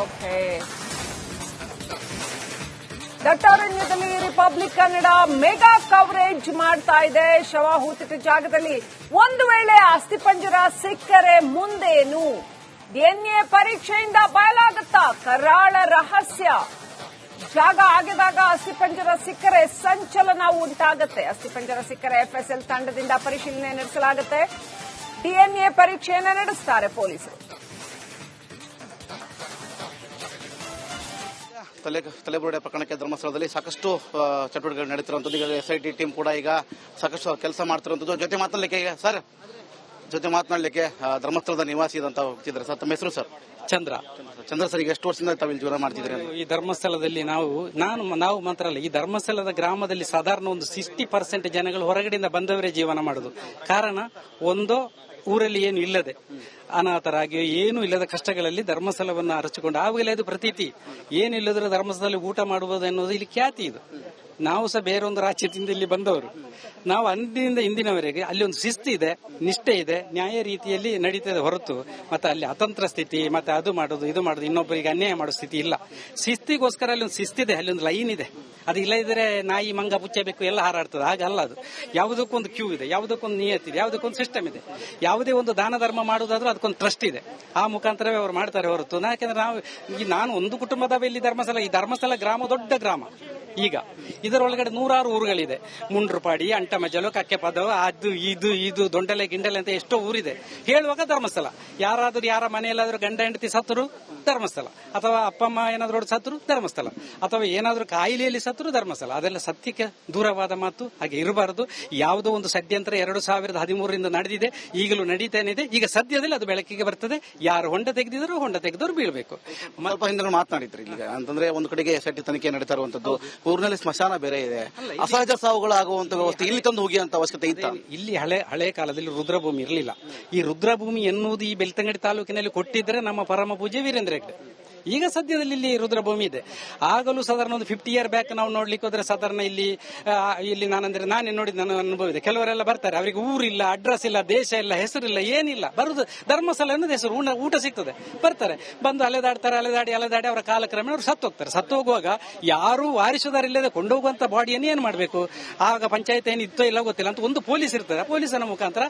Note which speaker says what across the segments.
Speaker 1: Okay, ದಟ್ಟಾರಣ್ಯದಲ್ಲಿ Republic Kannada mega coverage ಮಾಡ್ತಾ ಇದೆ. ಶವ ಹೂತಿಟ್ಟ ಜಾಗದಲ್ಲಿ ಒಂದು ವೇಳೆ ಅಸ್ಥಿಪಂಜರ ಸಿಕ್ಕರೆ ಮುಂದೇನು? ಡಿಎನ್ಎ ಪರೀಕ್ಷೆಯಿಂದ ಬಯಲಾಗುತ್ತಾ ಕರಾಳ ರಹಸ್ಯ. ಜಾಗ ಆಗಿದಾಗ ಅಸ್ಥಿಪಂಜರ ಸಿಕ್ಕರೆ ಸಂಚಲನ ಉಂಟಾಗುತ್ತೆ. ಅಸ್ಥಿಪಂಜರ ಸಿಕ್ಕರೆ ಎಫ್ಎಸ್ಎಲ್ ತಂಡದಿಂದ ಪರಿಶೀಲನೆ ನಡೆಸಲಾಗುತ್ತೆ. ಡಿಎನ್ಎ ಪರೀಕ್ಷೆಯನ್ನು ನಡೆಸುತ್ತಾರೆ ಪೊಲೀಸರು.
Speaker 2: ತಲೆಬುರುಡೆ ಪ್ರಕರಣಕ್ಕೆ ಧರ್ಮಸ್ಥಳದಲ್ಲಿ ಸಾಕಷ್ಟು ಚಟುವಟಿಕೆಗಳು ನಡೀತಿರುವಂತದ್ದು. ಈಗ ಎಸ್ಐಟಿ ಟೀಮ್ ಕೂಡ ಈಗ ಸಾಕಷ್ಟು ಕೆಲಸ ಮಾಡ್ತಿರುವಂತದ್ದು. ಜೊತೆ ಮಾತನಾಡಲಿಕ್ಕೆ ಧರ್ಮಸ್ಥಳದ ನಿವಾಸಿ ಅಂತ ಹೋಗ್ತಿದ್ದಾರೆ. ಸರ್, ತಮ್ಮ ಹೆಸರು? ಸರ್, ಚಂದ್ರ ಸರ್, ಈಗ ಎಷ್ಟು ವರ್ಷದಿಂದ ತಾವು ಜೀವನ ಮಾಡ್ತಿದ್ದೀರಿ?
Speaker 3: ಈ ಧರ್ಮಸ್ಥಳದಲ್ಲಿ ನಾವು ಮಾತ್ರ ಅಲ್ಲ, ಈ ಧರ್ಮಸ್ಥಳದ ಗ್ರಾಮದಲ್ಲಿ ಸಾಧಾರಣ ಒಂದು 60% ಜನಗಳು ಹೊರಗಡೆಯಿಂದ ಬಂದವರೇ ಜೀವನ ಮಾಡುದು. ಕಾರಣ ಒಂದು, ಊರಲ್ಲಿ ಏನು ಇಲ್ಲದೆ ಅನಾಥರಾಗಿ ಏನು ಇಲ್ಲದ ಕಷ್ಟಗಳಲ್ಲಿ ಧರ್ಮಸ್ಥಳವನ್ನು ಅರಚಿಕೊಂಡು ಆವಾಗಲೇ ಅದು ಪ್ರತೀತಿ. ಏನಿಲ್ಲದ್ರೆ ಧರ್ಮಸ್ಥಳದಲ್ಲಿ ಊಟ ಮಾಡುವುದು ಎನ್ನುವುದು ಇಲ್ಲಿ ಖ್ಯಾತಿ. ಇದು ನಾವು ಸಹ ಬೇರೊಂದು ರಾಜ್ಯದಿಂದ ಇಲ್ಲಿ ಬಂದವರು. ನಾವು ಅಂದಿನಿಂದ ಇಂದಿನವರೆಗೆ ಅಲ್ಲಿ ಒಂದು ಶಿಸ್ತು ಇದೆ, ನಿಷ್ಠೆ ಇದೆ, ನ್ಯಾಯ ರೀತಿಯಲ್ಲಿ ನಡೀತದೆ ಹೊರತು ಮತ್ತೆ ಅಲ್ಲಿ ಅತಂತ್ರ ಸ್ಥಿತಿ, ಮತ್ತೆ ಅದು ಮಾಡೋದು ಇದು ಮಾಡೋದು, ಇನ್ನೊಬ್ಬರಿಗೆ ಅನ್ಯಾಯ ಮಾಡೋ ಸ್ಥಿತಿ ಇಲ್ಲ. ಶಿಸ್ತಿಗೋಸ್ಕರ ಅಲ್ಲಿ ಒಂದು ಶಿಸ್ತಿದೆ, ಅಲ್ಲಿ ಒಂದು ಲೈನ್ ಇದೆ. ಅದು ಇಲ್ಲ ಇದ್ರೆ ನಾಯಿ ಮಂಗ ಪುಚ್ಚಬೇಕು ಎಲ್ಲ ಹಾರಾಡ್ತದೆ. ಹಾಗಲ್ಲ, ಅದು ಯಾವುದಕ್ಕೊಂದು ಕ್ಯೂ ಇದೆ, ಯಾವುದಕ್ಕೊಂದು ನಿಯತ್ತಿದೆ, ಯಾವುದಕ್ಕೊಂದು ಸಿಸ್ಟಮ್ ಇದೆ. ಯಾವುದೇ ಒಂದು ದಾನ ಧರ್ಮ ಮಾಡುವುದಾದ್ರೂ ಅದಕ್ಕೊಂದು ಟ್ರಸ್ಟ್ ಇದೆ. ಆ ಮುಖಾಂತರವೇ ಅವರು ಮಾಡ್ತಾರೆ ಹೊರತು ಯಾಕೆಂದ್ರೆ ನಾನು ಒಂದು ಕುಟುಂಬದ ಇಲ್ಲಿ ಈ ಧರ್ಮಸ್ಥಳ ಗ್ರಾಮ ದೊಡ್ಡ ಗ್ರಾಮ. ಈಗ ಇದರೊಳಗಡೆ 100 ಊರುಗಳಿದೆ. ಮುಂಡ್ರುಪಾಡಿ, ಅಂಟಮಜಲು, ಕಕ್ಕೆಪದವ, ಅದು ಇದು ದೊಂಡಲೆ ಗಿಂಡಲೆ ಅಂತ ಎಷ್ಟೋ ಊರಿದೆ. ಹೇಳುವಾಗ ಧರ್ಮಸ್ಥಳ. ಯಾರಾದ್ರೂ ಯಾರ ಮನೆಯಲ್ಲಾದ್ರೂ ಗಂಡ ಹೆಂಡತಿ ಸತ್ತರು ಧರ್ಮಸ್ಥಳ, ಅಥವಾ ಅಪ್ಪಮ್ಮ ಏನಾದ್ರೂ ಸತ್ತರು ಧರ್ಮಸ್ಥಳ, ಅಥವಾ ಏನಾದ್ರೂ ಕಾಯಿಲೆಯಲ್ಲಿ ಸತ್ತರು ಧರ್ಮಸ್ಥಳ. ಅದೆಲ್ಲ ಸತ್ಯಕ್ಕೆ ದೂರವಾದ ಮಾತು. ಹಾಗೆ ಇರಬಾರದು. ಯಾವುದೋ ಒಂದು ಷಡ್ಯಂತ್ರ 2013ರಿಂದ ನಡೆದಿದೆ, ಈಗಲೂ ನಡೀತಾನಿದೆ. ಈಗ ಸದ್ಯದಲ್ಲಿ ಅದು ಬೆಳಕಿಗೆ ಬರ್ತದೆ. ಯಾರು ಹೊಂಡ ತೆಗೆದಿದ್ರು ಹೊಂಡ ತೆಗೆದವರು ಬೀಳ್ಬೇಕು.
Speaker 2: ಸ್ವಲ್ಪ ಹಿಂದೆ ಮಾತನಾಡಿದ್ರಿ. ಈಗ ಅಂತಂದ್ರೆ ಒಂದು ಕಡೆಗೆ ಎಸ್ಐಟಿ ತನಿಖೆ ನಡೀತಾ ಇರುವಂತದ್ದು, ಊರಿನಲ್ಲಿ ಸ್ಮಶಾನ ಬೇರೆ ಇದೆ, ಅಸಹಜ ಸಾವುಗಳಾಗುವಂತ ವ್ಯವಸ್ಥೆ ಇಲ್ಲಿ ತಂದು ಹೋಗಿ ಅಂತ ಅವಶ್ಯಕತೆ ಇತ್ತ?
Speaker 3: ಇಲ್ಲಿ ಹಳೆ ಕಾಲದಲ್ಲಿ ರುದ್ರಭೂಮಿ ಇರಲಿಲ್ಲ. ಈ ರುದ್ರಭೂಮಿ ಎನ್ನುವುದು ಈ ಬೆಳ್ತಂಗಡಿ ತಾಲೂಕಿನಲ್ಲಿ ಕೊಟ್ಟಿದ್ರೆ ನಮ್ಮ ಪರಮ ಪೂಜೆ ವೀರೇಂದ್ರ ಹೆಗ್ಡೆ. ಈಗ ಸದ್ಯದಲ್ಲಿ ಇಲ್ಲಿ ರುದ್ರಭೂಮಿ ಇದೆ. ಆಗಲೂ ಸಾಧಾರಣ ಒಂದು 50 years ಬ್ಯಾಕ್ ನಾವು ನೋಡ್ಲಿಕ್ಕೆ ಹೋದ್ರೆ ಸಾಧಾರಣ ಇಲ್ಲಿ ನಾನೇ ನೋಡಿದ ನನ್ನ ಅನುಭವ ಇದೆ. ಕೆಲವರೆಲ್ಲ ಬರ್ತಾರೆ, ಅವರಿಗೆ ಊರಿಲ್ಲ, ಅಡ್ರೆಸ್ ಇಲ್ಲ, ದೇಶ ಇಲ್ಲ, ಹೆಸರಿಲ್ಲ, ಏನಿಲ್ಲ. ಬರುದು ಧರ್ಮಸ್ಥಳ ಅನ್ನೋದು ಹೆಸರು, ಊಟ ಸಿಗ್ತದೆ, ಬರ್ತಾರೆ, ಬಂದು ಅಲೆದಾಡಿ ಅವರ ಕಾಲಕ್ರಮೇಣ ಅವರು ಸತ್ತು ಹೋಗ್ತಾರೆ. ಸತ್ತು ಹೋಗುವಾಗ ಯಾರು ವಾರಿಸುದಾರಿಲ್ಲದೆ ಕೊಂಡೋಗುವಂತ ಬಾಡಿಯನ್ನು ಏನ್ ಮಾಡಬೇಕು? ಆಗ ಪಂಚಾಯತ್ ಏನು ಇತ್ತೋ ಇಲ್ಲ ಗೊತ್ತಿಲ್ಲ ಅಂತ ಒಂದು ಪೊಲೀಸ್ ಇರ್ತದೆ. ಪೊಲೀಸನ ಮುಖಾಂತರ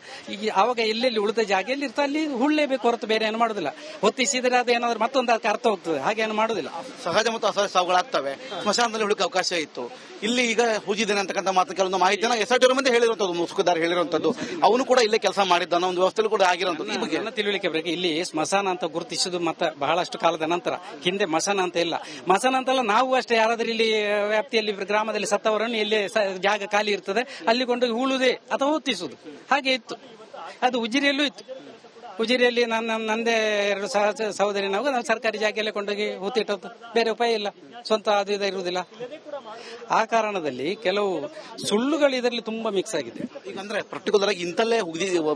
Speaker 3: ಆವಾಗ ಎಲ್ಲೆಲ್ಲಿ ಉಳಿದ ಜಾಗ ಎಲ್ಲಿ ಇರ್ತದೆ ಅಲ್ಲಿ ಹುಳ್ಳೇಬೇಕು ಹೊರತು ಬೇರೆ ಏನು ಮಾಡುದಿಲ್ಲ. ಹೊತ್ತಿಸಿದ್ರೆ ಅದು ಏನಾದ್ರು ಮತ್ತೊಂದು ಅದಕ್ಕೆ ಅರ್ಥ ಹೋಗ್ತದೆ. ಹಾಗೇನು ಮಾಡುದಿಲ್ಲ.
Speaker 2: ಸಹಜ ಮತ್ತು ಅಸಹಜ ಸಾವುಗಳಾಗ್ತವೆ. ಸ್ಮಶಾನದಲ್ಲಿ ಹುಡುಕ ಅವಕಾಶ ಇತ್ತು. ಇಲ್ಲಿ ಈಗ ಹೂಜಿದ್ದೇನೆ ಅಂತಕ್ಕಂಥ ಮಾತು ಕೆಲವೊಂದು ಮಾಹಿತಿಯನ್ನು ಎಸ್ಐಟಿ ಮುಂದೆ ಹೇಳಿರುವಂತದ್ದು, ಮುಸುಕುದಾರ್ ಹೇಳಿರುವಂತದ್ದು. ಅವನು ಕೂಡ ಇಲ್ಲೇ ಕೆಲಸ ಮಾಡಿದ್ದಾನ, ಒಂದು ವ್ಯವಸ್ಥೆ ಕೂಡ ಆಗಿರುವಂತದ್ದು. ಈ ಬಗ್ಗೆ
Speaker 3: ತಿಳಿಲಿಕ್ಕೆ ಬೇಕು. ಇಲ್ಲಿ ಸ್ಮಶಾನ ಅಂತ ಗುರುತಿಸುದು ಮತ್ತೆ ಬಹಳಷ್ಟು ಕಾಲದ ನಂತರ. ಹಿಂದೆ ಮಶಾನ ಅಂತ ಇಲ್ಲ. ಮಶಾನ ಅಂತಲ್ಲ, ನಾವು ಅಷ್ಟೇ ಯಾರಾದ್ರೂ ಇಲ್ಲಿ ವ್ಯಾಪ್ತಿಯಲ್ಲಿ ಗ್ರಾಮದಲ್ಲಿ ಸತ್ತವರನ್ನು ಇಲ್ಲಿ ಜಾಗ ಖಾಲಿ ಇರ್ತದೆ, ಅಲ್ಲಿ ಕೊಂಡೋಗಿ ಹೂಳುವುದೇ ಅಥವಾ ಹೊತ್ತಿಸುವುದು. ಹಾಗೆ ಇತ್ತು. ಅದು ಉಜಿರಿಯಲ್ಲೂ ಇತ್ತು. ಉಜಿರಿಯಲ್ಲಿ ನಂದೇ 2 ಸಹೋದರಿ ನಾವು ಸರ್ಕಾರಿ ಜಾಗೆಯಲ್ಲೇ ಕೊಂಡೋಗಿ ಹೂತಿಟ್ಟದ್ದು. ಬೇರೆ ಉಪಾಯ ಇಲ್ಲ, ಸ್ವಂತ ಅದು ಇದು ಇರುವುದಿಲ್ಲ. ಆ ಕಾರಣದಲ್ಲಿ ಕೆಲವು ಸುಳ್ಳುಗಳು ಇದರಲ್ಲಿ ತುಂಬಾ ಮಿಕ್ಸ್ ಆಗಿದೆ.
Speaker 2: ಈಗ ಅಂದ್ರೆ ಪರ್ಟಿಕ್ಯುಲರ್ ಆಗಿ ಇಂತಲ್ಲೇ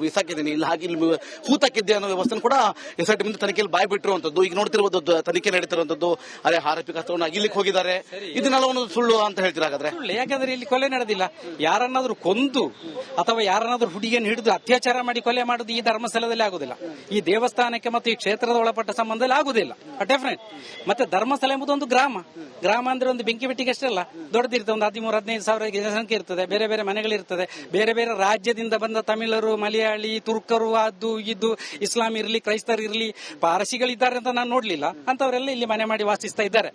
Speaker 2: ಬಿಸಾಕಿದ್ದೀನಿ, ಇಲ್ಲ ಹಾಗೆ ಇಲ್ಲಿ ಹೂತಾಕಿದ್ದೆ ಅನ್ನೋ ವ್ಯವಸ್ಥೆ ಕೂಡ ಎಸ್ಐಟಿ ಮುಂದೆ ತನಿಖೆಯಲ್ಲಿ ಬಾಯ್ ಬಿಟ್ಟಿರುವಂತದ್ದು. ಈಗ ನೋಡ್ತಿರುವುದು ತನಿಖೆ ನಡೀತಿರುವಂತದ್ದು. ಅದೇ ಆರೋಪಿ ಕಸ್ತವನ್ನು ಅಗಿಲಿಕ್ಕೆ ಹೋಗಿದ್ದಾರೆ. ಇದನ್ನೆಲ್ಲ ಒಂದು ಸುಳ್ಳು ಅಂತ ಹೇಳ್ತೀರಾ? ಹಾಗಾದ್ರೆ
Speaker 3: ಯಾಕಂದ್ರೆ ಇಲ್ಲಿ ಕೊಲೆ ನಡೆದಿಲ್ಲ. ಯಾರನ್ನಾದ್ರೂ ಕೊಂದು ಅಥವಾ ಯಾರನ್ನಾದ್ರೂ ಹುಡುಗಿಯನ್ನು ಹಿಡಿದು ಅತ್ಯಾಚಾರ ಮಾಡಿ ಕೊಲೆ ಮಾಡುದು ಈ ಧರ್ಮಸ್ಥಳದಲ್ಲಿ ಆಗುದಿಲ್ಲ. ಈ ದೇವಸ್ಥಾನಕ್ಕೆ ಮತ್ತು ಈ ಕ್ಷೇತ್ರದ ಒಳಪಟ್ಟ ಸಂಬಂಧದಲ್ಲಿ ಆಗುದಿಲ್ಲ, ಡೆಫಿನೆಟ್. ಮತ್ತೆ ಧರ್ಮಸ್ಥಳ ಎಂಬುದು ಒಂದು ಗ್ರಾಮ ಅಂದ್ರೆ ಒಂದು ಬೆಂಕಿ ಬೆಟ್ಟಿಗೆ ಅಷ್ಟೇ ಅಲ್ಲ, ದೊಡ್ಡದಿರ್ತದೆ. ಒಂದು 13-15 ಸಾವಿರ ಜನಸಂಖ್ಯೆ ಇರ್ತದೆ, ಬೇರೆ ಬೇರೆ ಮನೆಗಳಿರ್ತದೆ, ಬೇರೆ ಬೇರೆ ರಾಜ್ಯದಿಂದ ಬಂದ ತಮಿಳರು, ಮಲಯಾಳಿ, ತುರ್ಕರು, ಅದು ಇದು, ಇಸ್ಲಾಂ ಇರಲಿ, ಕ್ರೈಸ್ತರು ಇರಲಿ, ಪಾರಸಿಗಳಿದ್ದಾರೆ ಅಂತ ನಾನು ನೋಡ್ಲಿಲ್ಲ. ಅಂತವರೆಲ್ಲ ಇಲ್ಲಿ ಮನೆ ಮಾಡಿ ವಾಸಿಸ್ತಾ ಇದ್ದಾರೆ.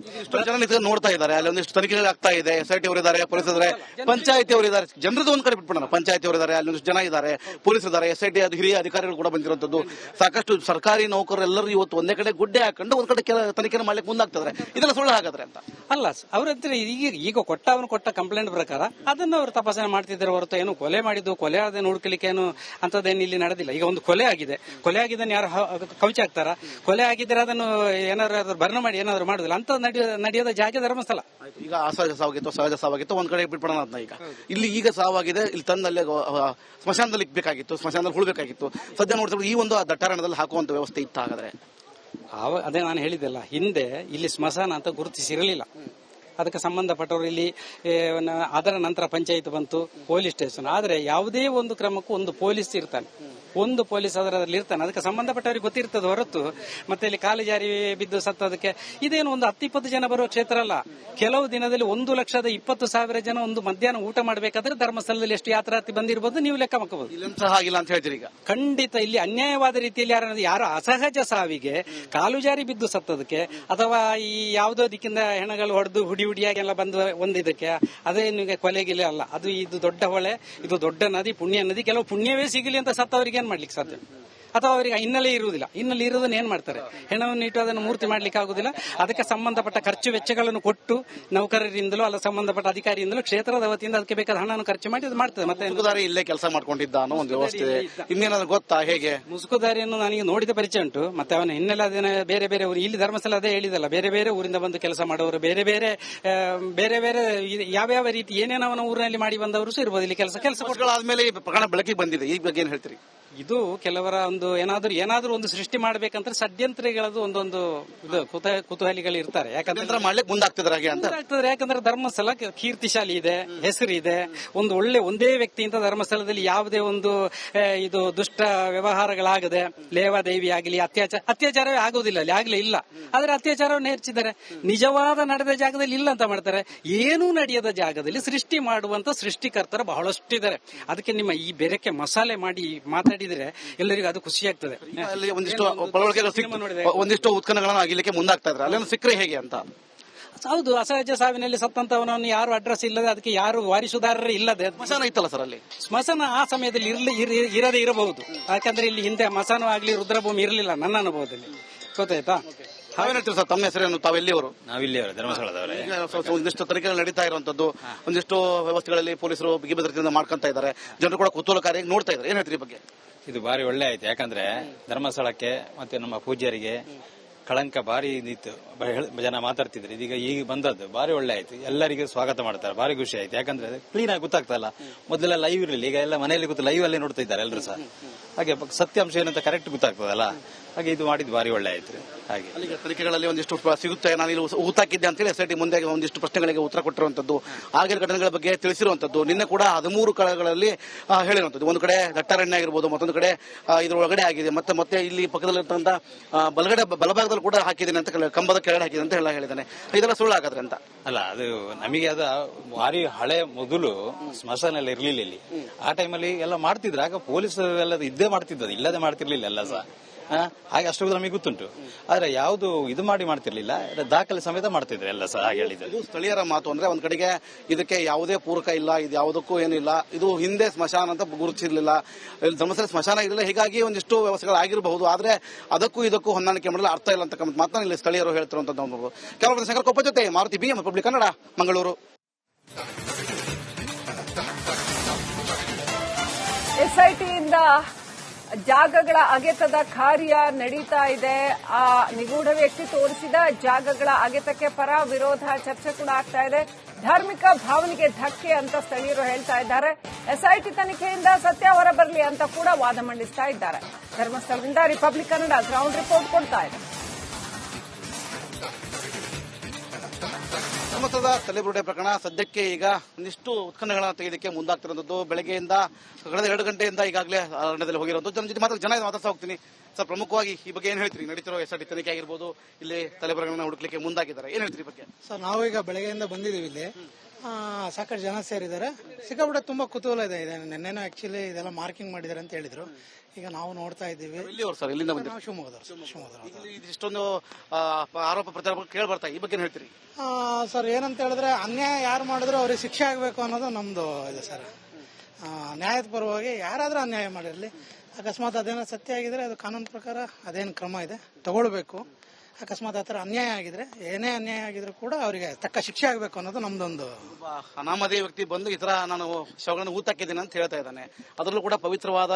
Speaker 2: ನೋಡ್ತಾ ಇದ್ದಾರೆ. ಅಲ್ಲಿ ಒಂದಿಷ್ಟು ತನಿಖೆಗಳು ಆಗ್ತಾ ಇದೆ. ಎಸ್ಐಟಿ ಅವರಿದ್ದಾರೆ, ಪೊಲೀಸ್ ಇದ್ದಾರೆ, ಪಂಚಾಯತಿ ಅವರಿದ್ದಾರೆ. ಜನರದ್ದು ಒಂದ್ ಕಡೆ ಬಿಟ್ಬಿಡೋಣ. ಪಂಚಾಯತಿ ಅವರಿದ್ದಾರೆ, ಅಲ್ಲಿ ಒಂದಿಷ್ಟು ಜನ ಇದ್ದಾರೆ, ಪೊಲೀಸ್ ಇದ್ದಾರೆ, ಎಸ್ಐಟಿ ಹಿರಿಯ ಅಧಿಕಾರಿಗಳು ಕೂಡ ಬಂದಿರುವಂತದ್ದು. ಸಾಕಷ್ಟು ಸರ್ಕಾರಿ ನೌಕರರೆಲ್ಲರೂ ಇವತ್ತು ಒಂದೇ ಕಡೆ ಗುಡ್ಡೆ ಹಾಕೊಂಡು ಒಂದ್ ಕಡೆ ತನಿಖೆ ಮಾಡ್ಲಿಕ್ಕೆ ಮುಂದಾಗ್ತಿದ್ದಾರೆ. ಇದೆಲ್ಲ ಸುಳ್ಳು ಹಾಗಾದ್ರೆ ಅಂತ
Speaker 3: ಅಲ್ಲ. ಅವ್ರಂತ ಈಗ ಕೊಟ್ಟ ಕಂಪ್ಲೇಂಟ್ ಪ್ರಕಾರ ಅದನ್ನು ಅವರು ತಪಾಸಣೆ ಮಾಡ್ತಿದ್ದಾರೆ ಹೊರತು ಏನು ಕೊಲೆ ಮಾಡಿದ್ದು, ಕೊಲೆ ಆದ ಹುಡುಕಲಿಕ್ಕೆ ಏನು ಅಂತದೇನು ಇಲ್ಲಿ ನಡೆದಿಲ್ಲ. ಈಗ ಒಂದು ಕೊಲೆ ಆಗಿದೆ ಯಾರು ಕೌಚ ಹಾಕ್ತಾರ? ಕೊಲೆ ಆಗಿದ್ರೆ ಅದನ್ನು ಏನಾದ್ರು ಬರ್ಣ ಮಾಡಿ ಏನಾದ್ರು ಮಾಡುದಿಲ್ಲ ಅಂತ ನಡೆಯೋದ ಜಾಗ ಧರ್ಮಸ್ಥಳ.
Speaker 2: ಈಗ ಅಸಹಜ ಸಾವಾಗಿತ್ತು, ಸಹಜ ಸಾವಾಗಿತ್ತು, ಒಂದ್ ಕಡೆ ಬಿಟ್ಬಿಡೋಣ ಅದನ್ನ. ಈಗ ಸಾವಾಗಿದೆ, ಇಲ್ಲಿ ತಂದಲ್ಲೇ ಸ್ಮಶಾನದಲ್ಲಿ ಇಕ್ಬೇಕಾಗಿತ್ತು, ಸ್ಮಶಾನದಲ್ಲಿ ಉಳ್ಬೇಕಾಗಿತ್ತು. ಸದ್ಯ ನೋಡ್ತಿರೋದು ಈ ಒಂದು ದಟ್ಟಾರಣ್ಯದಲ್ಲಿ ಹಾಕುವಂತ ವ್ಯವಸ್ಥೆ ಇತ್ತು. ಹಾಗಾದ್ರೆ
Speaker 3: ಅದೇ ನಾನು ಹೇಳಿದ್ದೆಲ್ಲ, ಹಿಂದೆ ಇಲ್ಲಿ ಸ್ಮಶಾನ ಅಂತ ಗುರುತಿಸಿರಲಿಲ್ಲ. ಅದಕ್ಕೆ ಸಂಬಂಧಪಟ್ಟವರು ಇಲ್ಲಿ ಅದರ ನಂತರ ಪಂಚಾಯತ್ ಬಂತು, ಪೊಲೀಸ್ ಸ್ಟೇಷನ್. ಆದ್ರೆ ಯಾವುದೇ ಒಂದು ಕ್ರಮಕ್ಕೂ ಒಂದು ಪೊಲೀಸ್ ಇರ್ತಾನೆ. ಒಂದು ಪೊಲೀಸ್ ಅದರಲ್ಲಿ ಇರ್ತಾನೆ, ಅದಕ್ಕೆ ಸಂಬಂಧಪಟ್ಟವರಿಗೆ ಗೊತ್ತಿರ್ತದೆ ಹೊರತು ಮತ್ತೆ ಇಲ್ಲಿ ಕಾಲು ಜಾರಿ ಬಿದ್ದು ಸತ್ತೋದಕ್ಕೆ ಇದೇನು ಒಂದು 10-20 ಜನ ಬರುವ ಕ್ಷೇತ್ರ ಅಲ್ಲ. ಕೆಲವು ದಿನದಲ್ಲಿ 1,20,000 ಜನ ಒಂದು ಮಧ್ಯಾಹ್ನ ಊಟ ಮಾಡಬೇಕಾದ್ರೆ ಧರ್ಮಸ್ಥಳದಲ್ಲಿ ಎಷ್ಟು ಯಾತ್ರಾರ್ಥಿ ಬಂದಿರಬಹುದು ನೀವು ಲೆಕ್ಕ ಹಾಕಬಹುದು.
Speaker 2: ಇಲ್ಲಂತ ಹಾಗಿಲ್ಲ ಅಂತ ಹೇಳ್ತೀರಿ ಈಗ?
Speaker 3: ಖಂಡಿತ ಇಲ್ಲಿ ಅನ್ಯಾಯವಾದ ರೀತಿಯಲ್ಲಿ ಯಾರು ಅಸಹಜ ಸಾವಿಗೆ, ಕಾಲು ಜಾರಿ ಬಿದ್ದು ಸತ್ತೋದಕ್ಕೆ ಅಥವಾ ಈ ಯಾವುದೋ ದಿಕ್ಕಿಂದ ಹೆಣಗಳು ಹೊಡೆದು ಹುಡಿಯಾಗೆಲ್ಲ ಬಂದು ಒಂದಿದಕ್ಕೆ ಅದೇನು ಕೊಲೆಗಿಲೆ ಅಲ್ಲ. ಇದು ದೊಡ್ಡ ಹೊಳೆ, ಇದು ದೊಡ್ಡ ನದಿ, ಪುಣ್ಯ ನದಿ. ಕೆಲವು ಪುಣ್ಯವೇ ಸಿಗಲಿ ಅಂತ ಸತ್ತವರಿಗೆ ಏನ್ ಮಾಡ್ಲಿಕ್ಕೆ ಸಾಧ್ಯ? ಅಥವಾ ಅವರಿಗೆ ಹಿನ್ನೆಲೆ ಇರುವುದಿಲ್ಲ. ಹಿನ್ನೆಲೆ ಇರೋದನ್ನ ಏನ್ ಮಾಡ್ತಾರೆ? ಹೆಣವನ್ನು ಇಟ್ಟು ಅದನ್ನು ಮೂರ್ತಿ ಮಾಡ್ಲಿಕ್ಕೆ ಆಗುದಿಲ್ಲ. ಅದಕ್ಕೆ ಸಂಬಂಧಪಟ್ಟ ಖರ್ಚು ವೆಚ್ಚಗಳನ್ನು ಕೊಟ್ಟು ನೌಕರರಿಂದಲೂ ಅಲ್ಲ ಸಂಬಂಧಪಟ್ಟ ಅಧಿಕಾರಿಯಿಂದಲೂ ಕ್ಷೇತ್ರದ ವತಿಯಿಂದ ಅದಕ್ಕೆ ಬೇಕಾದ ಹಣವನ್ನು ಖರ್ಚು ಮಾಡಿ ಅದು ಮಾಡ್ತದೆ. ಮತ್ತೆ
Speaker 2: ಮುಸುಕುದಾರಿ ಇಲ್ಲೇ ಕೆಲಸ ಮಾಡ್ಕೊಂಡಿದ್ದ ಅನ್ನೋ ಒಂದು ವ್ಯವಸ್ಥೆ ಇನ್ನೇನಾದ್ರು ಗೊತ್ತಾ? ಹೇಗೆ
Speaker 3: ಮುಸುಕುದಾರಿಯನ್ನು ನನಗೆ ನೋಡಿದ ಪರಿಚಯ ಉಂಟು. ಮತ್ತೆ ಅವನ ಹಿನ್ನೆಲೆ ಅದನ್ನ ಬೇರೆ ಬೇರೆ ಊರು, ಇಲ್ಲಿ ಧರ್ಮಸ್ಥಳ ಅದೇ ಹೇಳಿದಲ್ಲ, ಬೇರೆ ಬೇರೆ ಊರಿಂದ ಬಂದು ಕೆಲಸ ಮಾಡೋರು, ಬೇರೆ ಬೇರೆ ಯಾವ್ಯಾವ ರೀತಿ ಏನೇನೋ ಅವನ ಊರಿನಲ್ಲಿ ಮಾಡಿ ಬಂದವರು ಸಹ ಇರ್ಬೋದು. ಇಲ್ಲಿ ಕೆಲಸ
Speaker 2: ಆದ್ಮೇಲೆ ಈ ಪ್ರಕರಣ ಬೆಳಕಿಗೆ ಬಂದಿದೆ. ಈ ಬಗ್ಗೆ ಏನ್ ಹೇಳ್ತೀರಿ?
Speaker 3: ಇದು ಕೆಲವರ ಒಂದು ಏನಾದ್ರೂ ಒಂದು ಸೃಷ್ಟಿ ಮಾಡ್ಬೇಕಂದ್ರೆ ಷಡ್ಯಂತ್ರಗಳದ್ದು ಒಂದೊಂದು ಕುತೂಹಲಿಗಳು ಇರ್ತಾರೆ. ಯಾಕಂದ್ರೆ
Speaker 2: ಮಾಡ್ಲಿಕ್ಕೆ ಮುಂದಾಗ್ತಿದ್ರೆ ಹಾಗೆ ಅಂತ
Speaker 3: ಆಗ್ತದೆ. ಯಾಕಂದ್ರೆ ಧರ್ಮಸ್ಥಳ ಕೀರ್ತಿಶಾಲಿ ಇದೆ, ಹೆಸರಿದೆ. ಒಂದು ಒಂದೇ ವ್ಯಕ್ತಿಯಿಂದ ಧರ್ಮಸ್ಥಳದಲ್ಲಿ ಯಾವುದೇ ಒಂದು ಇದು ದುಷ್ಟ ವ್ಯವಹಾರಗಳಾಗದೆ, ಲೇವಾದೇವಿ ಆಗಲಿ, ಅತ್ಯಾಚಾರವೇ ಆಗುವುದಿಲ್ಲ, ಅಲ್ಲಿ ಆಗ್ಲೇ ಇಲ್ಲ. ಆದ್ರೆ ಅತ್ಯಾಚಾರವನ್ನು ಹೆಚ್ಚಿದ್ದಾರೆ. ನಿಜವಾದ ನಡೆದ ಜಾಗದಲ್ಲಿ ಇಲ್ಲ ಅಂತ ಮಾಡ್ತಾರೆ. ಏನೂ ನಡೆಯದ ಜಾಗದಲ್ಲಿ ಸೃಷ್ಟಿ ಮಾಡುವಂತ ಸೃಷ್ಟಿಕರ್ತರು ಬಹಳಷ್ಟಿದ್ದಾರೆ. ಅದಕ್ಕೆ ನಿಮ್ಮ ಈ ಬೆರಕೆ ಮಸಾಲೆ ಮಾಡಿ ಮಾತಾಡಿದ್ರೆ ಎಲ್ಲರಿಗೂ ಅದು ಖುಷಿ ಆಗ್ತದೆ.
Speaker 2: ಒಂದಿಷ್ಟು ಉತ್ಖನಗಳನ್ನು ಆಗಿಲಿಕ್ಕೆ ಮುಂದಾಗ್ತಾ ಇದ್ರೆ ಅಲ್ಲೇನು ಸಿಕ್ಕರೆ ಹೇಗೆ ಅಂತ?
Speaker 3: ಹೌದು, ಅಸಹಜ ಸಾವಿನಲ್ಲಿ ಸತ್ತಂತವನನ್ನು ಯಾರು ಅಡ್ರೆಸ್ ಇಲ್ಲದೆ, ಅದಕ್ಕೆ ಯಾರು ವಾರಿಸುದಾರರೇ ಇಲ್ಲದೆ.
Speaker 2: ಸ್ಮಶಾನ ಇತ್ತಲ್ಲ ಸರ್ ಅಲ್ಲಿ?
Speaker 3: ಸ್ಮಶಾನ ಆ ಸಮಯದಲ್ಲಿ ಇರದೇ ಇರಬಹುದು. ಯಾಕಂದ್ರೆ ಇಲ್ಲಿ ಹಿಂದೆ ಮಸಾನ ಆಗ್ಲಿ ರುದ್ರಭೂಮಿ ಇರಲಿಲ್ಲ ನನ್ನ ಅನುಭವದಲ್ಲಿ. ಗೊತ್ತಾಯ್ತಾ?
Speaker 2: ತಾವೇನಿರ್ತೀರಿ ಸರ್? ತಮ್ಮ ಹೆಸರೇನು? ತಾವೆಲ್ಲಿಯವರು?
Speaker 4: ನಾವಿಲ್ಲಿಯವರು, ಧರ್ಮಸ್ಥಳದವರೇ.
Speaker 2: ಒಂದಿಷ್ಟು ತನಿಖೆಗಳು ನಡೀತಾ ಇರುವಂತದ್ದು, ಒಂದಿಷ್ಟು ವ್ಯವಸ್ಥೆಗಳಲ್ಲಿ ಪೊಲೀಸರು ಬಿಗಿ ಭದ್ರತೆಯಿಂದ ಮಾಡ್ಕೊಂತ ಇದ್ದಾರೆ, ಜನರು ಕೂಡ ಕುತೂಹಲಕಾರಿಯಾಗಿ ನೋಡ್ತಾ ಇದ್ದಾರೆ. ಏನ್ ಹೇಳ್ತೀರಿ ಬಗ್ಗೆ?
Speaker 4: ಇದು ಬಾರಿ ಒಳ್ಳೆ ಆಯ್ತು. ಯಾಕಂದ್ರೆ ಧರ್ಮಸ್ಥಳಕ್ಕೆ ಮತ್ತೆ ನಮ್ಮ ಪೂಜ್ಯರಿಗೆ ಕಳಂಕ ಬಾರಿ ಇತ್ತು, ಜನ ಮಾತಾಡ್ತಿದ್ರು. ಈಗ ಬಂದದ್ದು ಬಾರಿ ಒಳ್ಳೆ ಆಯ್ತು. ಎಲ್ಲರಿಗೂ ಸ್ವಾಗತ ಮಾಡ್ತಾರೆ, ಬಾರಿ ಖುಷಿ ಆಯ್ತು. ಯಾಕಂದ್ರೆ ಕ್ಲೀನ್ ಆಗಿ ಗೊತ್ತಾಗ್ತಲ್ಲ. ಮೊದಲೆಲ್ಲ ಲೈವ್ ಇರಲಿಲ್ಲ, ಈಗ ಎಲ್ಲ ಮನೆಯಲ್ಲಿ ಕೂತು ಲೈವ್ ಅಲ್ಲೇ ನೋಡ್ತಾ ಇದ್ದಾರೆ ಎಲ್ಲರೂ ಸಹ. ಹಾಗೆ ಸತ್ಯಾಂಶ ಏನಂತ ಕರೆಕ್ಟ್ ಗೊತ್ತಾಗ್ತದಲ್ಲ. ಹಾಗೆ ಇದು ಮಾಡಿದ್ದು ಬಾರಿ ಒಳ್ಳೆ ಆಯ್ತು. ಹಾಗೆ
Speaker 2: ತನಿಖೆಗಳಲ್ಲಿ ಒಂದಿಷ್ಟು ಸಿಗುತ್ತೆ. ನಾನು ಇಲ್ಲಿ ಊತಾಕಿದ್ದೆ ಅಂತೇಳಿ SIT ಮುಂದೆ ಒಂದಿಷ್ಟು ಪ್ರಶ್ನೆಗಳಿಗೆ ಉತ್ತರ ಕೊಟ್ಟಿರುವಂತದ್ದು, ಆಗಿನ ಘಟನೆಗಳ ಬಗ್ಗೆ ತಿಳಿಸಿರುವಂತದ್ದು. ನಿನ್ನೆ ಕೂಡ 13 ಕಡೆಗಳಲ್ಲಿ ಹೇಳಿರುವಂತದ್ದು. ಒಂದು ಕಡೆ ದಟ್ಟಾರಣ್ಯ ಆಗಿರ್ಬೋದು, ಮತ್ತೊಂದು ಕಡೆ ಇದ್ರ ಒಳಗಡೆ ಆಗಿದೆ, ಮತ್ತೆ ಇಲ್ಲಿ ಪಕ್ಕದಲ್ಲಿರ್ತಕ್ಕಂಥ ಬಲಭಾಗದಲ್ಲಿ ಕೂಡ ಹಾಕಿದ್ದೀನಿ ಅಂತ, ಕಂಬದ ಕೆಳಗಡೆ ಹಾಕಿದೆ ಅಂತ ಹೇಳಿದ್ದಾನೆ. ಇದೆಲ್ಲ ಸುಳ್ಳು ಹಾಗಾದ್ರೆ ಅಂತ
Speaker 4: ಅಲ್ಲ. ಅದು ನಮಗೆ ಅದು ಭಾರಿ ಹಳೆ, ಮೊದಲು ಸ್ಮಶಾನ ಎಲ್ಲ ಇರ್ಲಿಲ್ಲ ಇಲ್ಲಿ. ಆ ಟೈಮಲ್ಲಿ ಎಲ್ಲ ಮಾಡ್ತಿದ್ರು. ಆಗ ಪೊಲೀಸರು ಎಲ್ಲ ಇದ್ದೇ ಮಾಡ್ತಿದ್ದದು, ಇಲ್ಲದೆ ಮಾಡ್ತಿರ್ಲಿಲ್ಲ ಎಲ್ಲ ಸಹ. ಹಾಗೆ ಅಷ್ಟು ನಮಗೆ ಗೊತ್ತುಂಟು. ಆದ್ರೆ ಯಾವುದು ಇದು ಮಾಡ್ತಿರ್ಲಿಲ್ಲ, ದಾಖಲೆ ಸಮೇತ ಮಾಡ್ತಿದ್ರು ಎಲ್ಲ ಸಹ. ಹಾಗೆ ಹೇಳಿದ್ರು.
Speaker 2: ಇದು ಸ್ಥಳೀಯರ ಮಾತು. ಅಂದ್ರೆ ಒಂದ್ ಕಡೆಗೆ ಇದಕ್ಕೆ ಯಾವುದೇ ಪೂರಕ ಇಲ್ಲ, ಇದು ಯಾವುದಕ್ಕೂ ಏನಿಲ್ಲ. ಇದು ಹಿಂದೆ ಸ್ಮಶಾನ ಅಂತ ಗುರುತಿಸಿರ್ಲಿಲ್ಲ, ಧರ್ಮಸ್ಥಳ ಸ್ಮಶಾನ ಇರಲಿಲ್ಲ. ಹೀಗಾಗಿ ಒಂದಿಷ್ಟು ವ್ಯವಸ್ಥೆಗಳಾಗಿರಬಹುದು. ಆದ್ರೆ ಅದಕ್ಕೂ ಇದಕ್ಕೂ ಹೊಂದಾಣಿಕೆ ಮಾಡಲು ಅರ್ಥ ಇಲ್ಲ ಅಂತ ಮಾತನ್ನ ಇಲ್ಲಿ ಸ್ಥಳೀಯರು ಹೇಳ್ತಿರುವಂತದ್ದು. ಕೆಲವರು ಶಂಕರ್ ಕೊಪ್ಪ ಜೊತೆ ಮಾರುತಿ BM ರಿಪಬ್ಲಿಕ್ ಕನ್ನಡ, ಮಂಗಳೂರು.
Speaker 1: SITಯಿಂದ ಜಾಗಗಳ ಅಗೆತದ ಕಾರ್ಯ ನಡೀತಾ ಇದೆ. ಆ ನಿಗೂಢ ವ್ಯಕ್ತಿ ತೋರಿಸಿದ ಜಾಗಗಳ ಅಗೆತಕ್ಕೆ ಪರ ವಿರೋಧ ಚರ್ಚೆ ಕೂಡ ಆಗ್ತಾ ಇದೆ. ಧಾರ್ಮಿಕ ಭಾವನೆಗೆ ಧಕ್ಕೆ ಅಂತ ಸ್ಥಳೀಯರು ಹೇಳ್ತಾ ಇದ್ದಾರೆ. SIT ತನಿಖೆಯಿಂದ ಸತ್ಯ ಹೊರಬರಲಿ ಅಂತ ಕೂಡ ವಾದ ಮಂಡಿಸ್ತಾ ಇದ್ದಾರೆ. ಧರ್ಮಸ್ಥಳದಿಂದ ರಿಪಬ್ಲಿಕ್ ಕನ್ನಡ ಗ್ರೌಂಡ್ ರಿಪೋರ್ಟ್ ಕೊಡ್ತಾ ಇದೆ.
Speaker 2: ಧರ್ಮಸ್ಥಳದ ತಲೆಬುರುಡೆ ಪ್ರಕರಣ ಸದ್ಯಕ್ಕೆ ಈಗ ಒಂದಿಷ್ಟು ಉತ್ಖನಗಳನ್ನು ತೆಗೆದಕ್ಕೆ ಮುಂದಾಗ್ತಿರುವಂತದ್ದು. ಬೆಳಗ್ಗೆಯಿಂದ ಕಳೆದ 2 ಗಂಟೆಯಿಂದ ಈಗಾಗಲೇ ಅರಣ್ಯದಲ್ಲಿ ಹೋಗಿರುವಂತದ್ದು. ಜನ ಜೊತೆ ಮಾತಾಡ್ತಾ ಹೋಗ್ತೀನಿ. ಸರ್, ಪ್ರಮುಖವಾಗಿ ಈ ಬಗ್ಗೆ ಏನ್ ಹೇಳ್ತೀರಿ? ನಡೀತಿರೋ SIT ತನಿಖೆ ಆಗಿರ್ಬೋದು, ಇಲ್ಲಿ ತಲೆಬುರುಡೆಗಳನ್ನ ಹುಡುಕ್ಲಿಕ್ಕೆ ಮುಂದಾಗಿದ್ದಾರೆ, ಏನ್ ಹೇಳ್ತೀರಿ ಬಗ್ಗೆ?
Speaker 5: ಸರ್, ನಾವು ಈಗ ಬೆಳಗ್ಗೆಯಿಂದ ಬಂದಿದ್ದೀವಿ. ಇಲ್ಲಿ ಸಾಕಷ್ಟು ಜನ ಸೇರಿದ್ದಾರೆ. ಸಿಕ್ಕಾಪಟ್ಟೆ ತುಂಬಾ ಕುತೂಹಲ ಇದೆ. ನಿನ್ನೆನೂ ಆಕ್ಚುಲಿ ಇದೆಲ್ಲ ಮಾರ್ಕಿಂಗ್ ಮಾಡಿದ್ದಾರೆ ಅಂತ ಹೇಳಿದ್ರು. ಈಗ ನಾವು ನೋಡ್ತಾ ಇದ್ದೀವಿ.
Speaker 2: ಸರ್, ಇಲ್ಲಿಂದ
Speaker 5: ನಾವು ಶಿವಮೊಗ್ಗದವರು.
Speaker 2: ಇಷ್ಟೊಂದು ಆರೋಪ ಪ್ರತ್ಯಾರೋಪ ಕೇಳಿ ಬರ್ತಾ, ಈ ಬಗ್ಗೆ ಹೇಳ್ತೀರಿ?
Speaker 5: ಸರ್, ಏನಂತ ಹೇಳಿದ್ರೆ ಅನ್ಯಾಯ ಯಾರು ಮಾಡಿದ್ರು ಅವ್ರಿಗೆ ಶಿಕ್ಷೆ ಆಗಬೇಕು ಅನ್ನೋದು ನಮ್ದು ಇದೆ ಸರ್. ನ್ಯಾಯದ ಪರವಾಗಿ ಯಾರಾದ್ರೂ ಅನ್ಯಾಯ ಮಾಡಿರಲಿ, ಅಕಸ್ಮಾತ್ ಅದೇನೋ ಸತ್ಯ ಆಗಿದ್ರೆ ಅದು ಕಾನೂನು ಪ್ರಕಾರ ಅದೇನು ಕ್ರಮ ಇದೆ ತಗೊಳ್ಬೇಕು. ಅಕಸ್ಮಾತ್ ಆತರ ಅನ್ಯಾಯ ಆಗಿದ್ರೆ, ಏನೇ ಅನ್ಯಾಯ ಆಗಿದ್ರು ಕೂಡ ಅವರಿಗೆ ತಕ್ಕ ಶಿಕ್ಷೆ ಆಗಬೇಕು ಅನ್ನೋದು ನಮ್ದೊಂದು.
Speaker 2: ಅನಾಮಧೇಯ ವ್ಯಕ್ತಿ ಬಂದು ಈ ತರ ನಾನು ಶವಗಳನ್ನು ಊತಾಕಿದ್ದೀನಿ ಅಂತ ಹೇಳ್ತಾ ಇದ್ದಾನೆ. ಅದರಲ್ಲೂ ಕೂಡ ಪವಿತ್ರವಾದ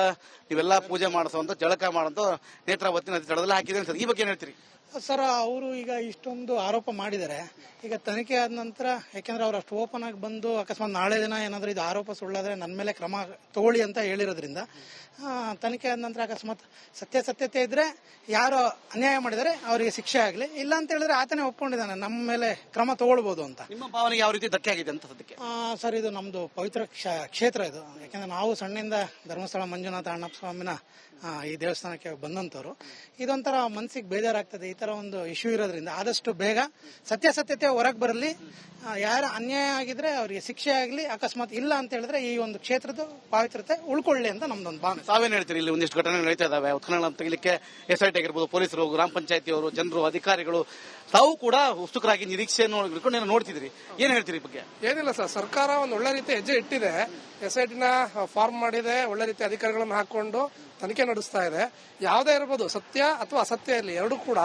Speaker 2: ನೀವೆಲ್ಲ ಪೂಜೆ ಮಾಡಿಸುವಂತ, ಜಳಕ ಮಾಡುವಂತ ನೇತ್ರಾವತಿ ನದಿ ತಡದಲ್ಲಿ ಹಾಕಿದ್ದೇನೆ ಸರ್. ಈ ಬಗ್ಗೆ ಏನ್ ಹೇಳ್ತೀರಿ?
Speaker 5: ಸರ್ ಅವರು ಈಗ ಇಷ್ಟೊಂದು ಆರೋಪ ಮಾಡಿದ್ದಾರೆ. ಈಗ ತನಿಖೆ ಆದ ನಂತರ, ಯಾಕೆಂದ್ರೆ ಅವ್ರು ಅಷ್ಟು ಓಪನ್ ಆಗಿ ಬಂದು ಅಕಸ್ಮಾತ್ ನಾಳೆ ದಿನ ಏನಾದರೂ ಇದು ಆರೋಪ ಸುಳ್ಳಾದ್ರೆ ನನ್ನ ಮೇಲೆ ಕ್ರಮ ತಗೊಳ್ಳಿ ಅಂತ ಹೇಳಿರೋದ್ರಿಂದ ತನಿಖೆ ಆದ ನಂತರ ಅಕಸ್ಮಾತ್ ಸತ್ಯತೆ ಇದ್ರೆ ಯಾರು ಅನ್ಯಾಯ ಮಾಡಿದರೆ ಅವರಿಗೆ ಶಿಕ್ಷೆ ಆಗಲಿ, ಇಲ್ಲ ಅಂತ ಹೇಳಿದ್ರೆ ಆತನೇ ಒಪ್ಕೊಂಡಿದ್ದಾನೆ ನಮ್ಮ ಮೇಲೆ ಕ್ರಮ ತಗೊಳ್ಬಹುದು ಅಂತ.
Speaker 2: ನಿಮ್ಮ ಭಾವನೆಗೆ ಯಾವ ರೀತಿ ಧಕ್ಕೆ ಆಗಿದೆ ಅಂತ ಸದ್ಯಕ್ಕೆ?
Speaker 5: ಸರ್, ಇದು ನಮ್ದು ಪವಿತ್ರ ಕ್ಷೇತ್ರ ಇದು. ಯಾಕೆಂದ್ರೆ ನಾವು ಸಣ್ಣಿಂದ ಧರ್ಮಸ್ಥಳ ಮಂಜುನಾಥ ಅಣ್ಣಪ್ಪ ಸ್ವಾಮಿನ ಈ ದೇವಸ್ಥಾನಕ್ಕೆ ಬಂದಂತವ್ರು. ಇದೊಂಥರ ಮನಸ್ಸಿಗೆ ಬೇಜಾರಾಗ್ತದೆ. ಈ ತರ ಒಂದು ಇಶ್ಯೂ ಇರೋದ್ರಿಂದ ಆದಷ್ಟು ಬೇಗ ಸತ್ಯತೆ ಹೊರಗೆ ಬರಲಿ. ಯಾರ ಅನ್ಯಾಯ ಆಗಿದ್ರೆ ಅವರಿಗೆ ಶಿಕ್ಷೆ ಆಗಲಿ, ಅಕಸ್ಮಾತ್ ಇಲ್ಲ ಅಂತ ಹೇಳಿದ್ರೆ ಈ ಒಂದು ಕ್ಷೇತ್ರದ ಪವಿತ್ರತೆ ಉಳ್ಕೊಳ್ಳಿ ಅಂತ ನಮ್ದೊಂದು ಭಾವನೆ.
Speaker 2: ತಾವೇನು ಹೇಳ್ತೀರಿ? ಇಲ್ಲಿ ಒಂದಿಷ್ಟು ಘಟನೆಗಳು ನಡೀತಾ ಇದಾವೆ. ಉತ್ಖನನ ತೆಗಿಲಿಕ್ಕೆ SIT ಆಗಿರ್ಬೋದು, ಪೊಲೀಸರು, ಗ್ರಾಮ ಪಂಚಾಯತಿಯವರು, ಜನರು, ಅಧಿಕಾರಿಗಳು ತಾವು ಕೂಡ ಉತ್ಸುಕರಾಗಿ ನಿರೀಕ್ಷೆಯನ್ನು ಇಟ್ಕೊಂಡು ನೋಡ್ತಿದ್ರಿ. ಏನ್ ಹೇಳ್ತೀರಿ ಈ ಬಗ್ಗೆ?
Speaker 6: ಏನಿಲ್ಲ ಸರ್, ಸರ್ಕಾರ ಒಂದು ಒಳ್ಳೆ ರೀತಿ ಹೆಜ್ಜೆ ಇಟ್ಟಿದೆ. SITನ ಫಾರ್ಮ್ ಮಾಡಿದೆ, ಒಳ್ಳೆ ರೀತಿ ಅಧಿಕಾರಿಗಳನ್ನು ಹಾಕೊಂಡು ತನಿಖೆ ನಡೆಸ್ತಾ ಇದೆ. ಯಾವುದೇ ಇರ್ಬೋದು, ಸತ್ಯ ಅಥವಾ ಅಸತ್ಯ ಇರಲಿ, ಎರಡೂ ಕೂಡ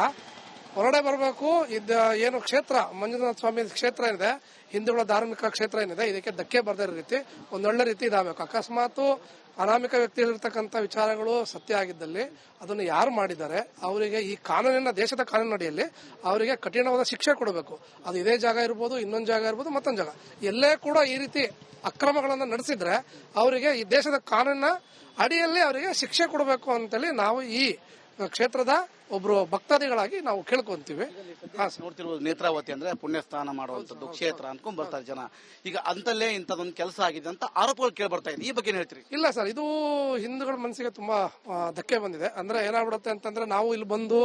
Speaker 6: ಹೊರಗಡೆ ಬರಬೇಕು. ಇದು ಏನು ಕ್ಷೇತ್ರ ಮಂಜುನಾಥ ಸ್ವಾಮಿ ಕ್ಷೇತ್ರ ಏನಿದೆ, ಹಿಂದೂಗಳ ಧಾರ್ಮಿಕ ಕ್ಷೇತ್ರ ಏನಿದೆ, ಇದಕ್ಕೆ ಧಕ್ಕೆ ಬರದೇ ಇರೋ ರೀತಿ ಒಂದೊಳ್ಳೆ ರೀತಿ ಇದಾಗಬೇಕು. ಅಕಸ್ಮಾತ್ ಅನಾಮಿಕ ವ್ಯಕ್ತಿಗಳಿರ್ತಕ್ಕಂಥ ವಿಚಾರಗಳು ಸತ್ಯ ಆಗಿದ್ದಲ್ಲಿ ಅದನ್ನು ಯಾರು ಮಾಡಿದ್ದಾರೆ ಅವರಿಗೆ ಈ ಕಾನೂನಿನ, ದೇಶದ ಕಾನೂನಿನಡಿಯಲ್ಲಿ ಅವರಿಗೆ ಕಠಿಣವಾದ ಶಿಕ್ಷೆ ಕೊಡಬೇಕು. ಅದು ಇದೇ ಜಾಗ ಇರ್ಬೋದು, ಇನ್ನೊಂದು ಜಾಗ ಇರ್ಬೋದು, ಮತ್ತೊಂದು ಜಾಗ, ಎಲ್ಲೇ ಕೂಡ ಈ ರೀತಿ ಅಕ್ರಮಗಳನ್ನು ನಡೆಸಿದ್ರೆ ಅವರಿಗೆ ಈ ದೇಶದ ಕಾನೂನಿನ ಅಡಿಯಲ್ಲಿ ಅವರಿಗೆ ಶಿಕ್ಷೆ ಕೊಡಬೇಕು ಅಂತೇಳಿ ನಾವು ಈ ಕ್ಷೇತ್ರದ ಒಬ್ರು ಭಕ್ತಾದಿಗಳಾಗಿ ನಾವು ಕೇಳ್ಕೊಂತೀವಿ.
Speaker 2: ನೋಡ್ತಿರ್ಬೋದು, ನೇತ್ರಾವತಿ ಅಂದ್ರೆ ಪುಣ್ಯ ಸ್ನಾನ ಮಾಡುವಂತದ್ದು ಕ್ಷೇತ್ರ ಅನ್ಕೊಂಡ್ ಬರ್ತಾರೆ ಜನ. ಈಗ ಅಂತಲ್ಲೇ ಇಂಥದೊಂದು ಕೆಲಸ ಆಗಿದೆ ಅಂತ ಆರೋಪಗಳು ಕೇಳಿ ಬರ್ತಾ ಇದೆ. ಈ ಬಗ್ಗೆ ಹೇಳ್ತೀರಿ?
Speaker 6: ಇಲ್ಲ ಸರ್, ಇದು ಹಿಂದೂಗಳ ಮನಸ್ಸಿಗೆ ತುಂಬಾ ಧಕ್ಕೆ ಬಂದಿದೆ. ಅಂದ್ರೆ ಏನಾಗ್ಬಿಡುತ್ತೆ ಅಂತಂದ್ರೆ, ನಾವು ಇಲ್ಲಿ ಬಂದು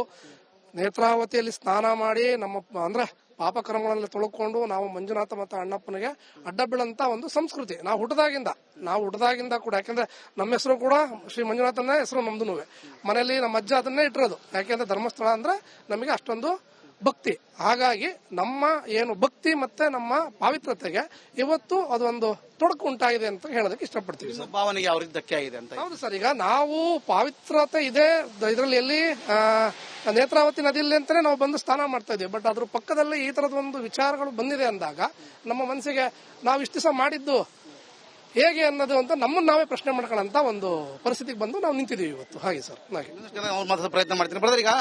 Speaker 6: ನೇತ್ರಾವತಿಯಲ್ಲಿ ಸ್ನಾನ ಮಾಡಿ ನಮ್ಮ ಅಂದ್ರೆ ಪಾಪಕರ್ಮಗಳಲ್ಲಿ ತೊಳ್ಕೊಂಡು ನಾವು ಮಂಜುನಾಥ ಮತ್ತು ಅಣ್ಣಪ್ಪನಿಗೆ ಅಡ್ಡ ಬೀಳಂತ ಒಂದು ಸಂಸ್ಕೃತಿ ನಾವು ಹುಟ್ಟದಾಗಿಂದ ಕೂಡ. ಯಾಕೆಂದ್ರೆ ನಮ್ಮ ಹೆಸರು ಕೂಡ ಶ್ರೀ ಮಂಜುನಾಥನ ಹೆಸರು ನಮ್ದು. ಮನೆಯಲ್ಲಿ ನಮ್ಮ ಅಜ್ಜ ಅದನ್ನೇ ಇಟ್ಟಿರೋದು. ಯಾಕೆಂದ್ರೆ ಧರ್ಮಸ್ಥಳ ಅಂದ್ರೆ ನಮಗೆ ಅಷ್ಟೊಂದು ಭಕ್ತಿ. ಹಾಗಾಗಿ ನಮ್ಮ ಏನು ಭಕ್ತಿ ಮತ್ತೆ ನಮ್ಮ ಪಾವಿತ್ರತೆಗೆ ಇವತ್ತು ಅದೊಂದು ತೊಡಕು ಉಂಟಾಗಿದೆ ಅಂತ ಹೇಳೋದಕ್ಕೆ ಇಷ್ಟಪಡ್ತೀವಿ ಸರ್.
Speaker 2: ಭಾವನೆಗೆ ಯಾವ ರೀತಿ ಧಕ್ಕೆ ಆಗಿದೆ ಅಂತ?
Speaker 6: ಹೌದು ಸರ್, ಈಗ ನಾವು ಪಾವಿತ್ರತೆ ಇದೆ ಇದರಲ್ಲಿ, ಎಲ್ಲಿ ನೇತ್ರಾವತಿ ನದಿಯಲ್ಲಿ ಅಂತಾನೆ ನಾವು ಬಂದು ಸ್ನಾನ ಮಾಡ್ತಾ ಇದೀವಿ. ಬಟ್ ಅದ್ರ ಪಕ್ಕದಲ್ಲಿ ಈ ತರದ ಒಂದು ವಿಚಾರಗಳು ಬಂದಿದೆ ಅಂದಾಗ ನಮ್ಮ ಮನಸ್ಸಿಗೆ ನಾವು ಇಷ್ಟು ದಿವಸ ಮಾಡಿದ್ದು ಹೇಗೆ ಅನ್ನೋದು ಅಂತ ನಮ್ಮನ್ನು ನಾವೇ ಪ್ರಶ್ನೆ ಮಾಡ್ಕೊಳ್ಳೋಂತ ಒಂದು ಪರಿಸ್ಥಿತಿಗೆ ಬಂದು ನಾವು ನಿಂತಿದ್ದೀವಿ ಇವತ್ತು. ಹಾಗೆ ಸರ್,
Speaker 2: ಪ್ರಯತ್ನ ಮಾಡ್ತೀನಿ. ಬ್ರದರ್, ಈಗ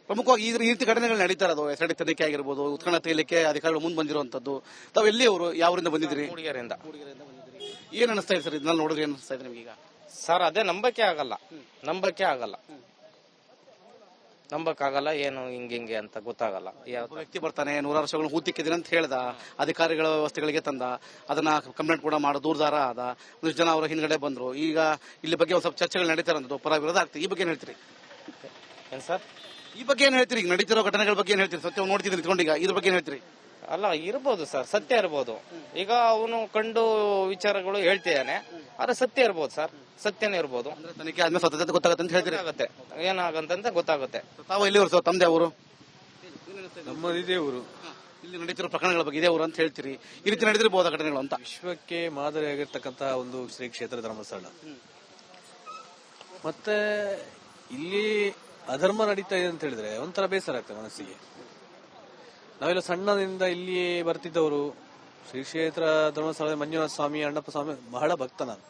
Speaker 2: ಪ್ರಮುಖವಾಗಿ ಈ ರೀತಿ ಘಟನೆಗಳು ನಡೀತಾ ಇರೋದು, SIT ತನಿಖೆ ಆಗಿರ್ಬೋದು, ಉತ್ಖನನ ತೆಗಿಲಿಕ್ಕೆ ಅಧಿಕಾರಿಗಳು ಮುಂದೆ ಬಂದಿರುವಂತದ್ದು, ತಾವು ಎಲ್ಲಿ ಅವರು ಯಾವರಿಂದ ಬಂದಿದ್ದೀರಿ?
Speaker 7: ಮೂಡಿಗೆರೆಯಿಂದ.
Speaker 2: ಏನ್ ಅನಿಸ್ತಾ ಇದೆ ಸರ್ ಇದನ್ನ ನೋಡಿದ್ರೆ? ಏನ್ ಅನಿಸ್ತಾ ಇದೆ ನಿಮ್ಗೆ?
Speaker 7: ಸರ್, ಅದೇ ನಂಬಕ್ಕೆ ಆಗಲ್ಲ ಏನು ಹಿಂಗೆ ಅಂತ ಗೊತ್ತಾಗಲ್ಲ.
Speaker 2: ವ್ಯಕ್ತಿ ಬರ್ತಾನೆ, 100 ವರ್ಷಗಳು ಹೂತಿಕ್ಕಿದ್ದೀನಿ ಅಂತ ಹೇಳ್ದ, ಅಧಿಕಾರಿಗಳ ವ್ಯವಸ್ಥೆಗಳಿಗೆ ತಂದ, ಅದನ್ನ ಕಂಪ್ಲೇಂಟ್ ಕೂಡ ಮಾಡೋ ದೂರದಾರ ಆದ, ಒಂದಿಷ್ಟು ಜನ ಅವರ ಹಿಂದ್ಗಡೆ ಬಂದ್ರು. ಈಗ ಇಲ್ಲಿ ಬಗ್ಗೆ ಒಂದ್ ಸ್ವಲ್ಪ ಚರ್ಚೆಗಳು ನಡೀತಾ ಇರೋದು, ಪರ ವಿರೋಧ ಆಗ್ತದೆ. ಈ ಬಗ್ಗೆ ಏನ್ ಹೇಳ್ತೀರಿ?
Speaker 7: ಏನ್ ಸರ್,
Speaker 2: ಈ ಬಗ್ಗೆ ಏನ್ ಹೇಳ್ತೀರಿ? ಈಗ ನಡೀತಿರೋ ಘಟನೆಗಳ ಬಗ್ಗೆ ಏನ್ ಹೇಳ್ತೀರಿ? ಸತ್ಯ ನೋಡ್ತಿದ್ದೀನಿ ನಿಂತ್ಕೊಂಡೀಗ, ಇದ್ರ ಬಗ್ಗೆ ಏನ್ ಹೇಳ್ತೀರಿ?
Speaker 7: ಅಲ್ಲ, ಇರ್ಬೋದು ಸರ್, ಸತ್ಯ ಇರ್ಬೋದು. ಈಗ ಅವನು ಕಂಡು ವಿಚಾರಗಳು ಹೇಳ್ತಿದ್ದಾನೆ, ಆದ್ರೆ ಸತ್ಯ ಇರ್ಬೋದು ಸರ್, ಸತ್ಯನೇ ಇರ್ಬೋದು.
Speaker 2: ತನಿಖೆ ಆದ್ಮೇಲೆ ಸತ್ಯತೆ ಗೊತ್ತಾಗುತ್ತೆ ಅಂತ ಹೇಳ್ತೀರಿ?
Speaker 7: ಏನಾಗಂತ ಗೊತ್ತಾಗುತ್ತೆ.
Speaker 2: ತಾವು ಎಲ್ಲಿ ಊರು ಸರ್? ತಮ್ಮದೇ ಊರು?
Speaker 8: ನಮ್ಮ ಇದೇ ಊರು.
Speaker 2: ಇಲ್ಲಿ ನಡೀತಿರೋ ಪ್ರಕರಣಗಳ ಬಗ್ಗೆ ಇದೇ ಊರು ಅಂತ ಹೇಳ್ತೀರಿ. ಈ ರೀತಿ ನಡೆದಿರಬಹುದಾ ಘಟನೆಗಳು ಅಂತ?
Speaker 8: ವಿಶ್ವಕ್ಕೆ ಮಾದರಿಯಾಗಿರ್ತಕ್ಕಂತಹ ಒಂದು ಶ್ರೀ ಕ್ಷೇತ್ರ ಧರ್ಮಸ್ಥಳ. ಮತ್ತೆ ಇಲ್ಲಿ ಅಧರ್ಮ ನಡೀತಾ ಇದೆ ಅಂತ ಹೇಳಿದ್ರೆ ಒಂಥರ ಬೇಸರ ಆಗ್ತದೆ ಮನಸ್ಸಿಗೆ. ನಾವೆಲ್ಲ ಸಣ್ಣದಿಂದ ಇಲ್ಲಿ ಬರ್ತಿದ್ದವರು. ಶ್ರೀ ಕ್ಷೇತ್ರ ಧರ್ಮಸ್ಥಳದ ಮಂಜುನಾಥ ಸ್ವಾಮಿ, ಅಣ್ಣಪ್ಪ ಸ್ವಾಮಿ ಬಹಳ ಭಕ್ತ ನಾನು.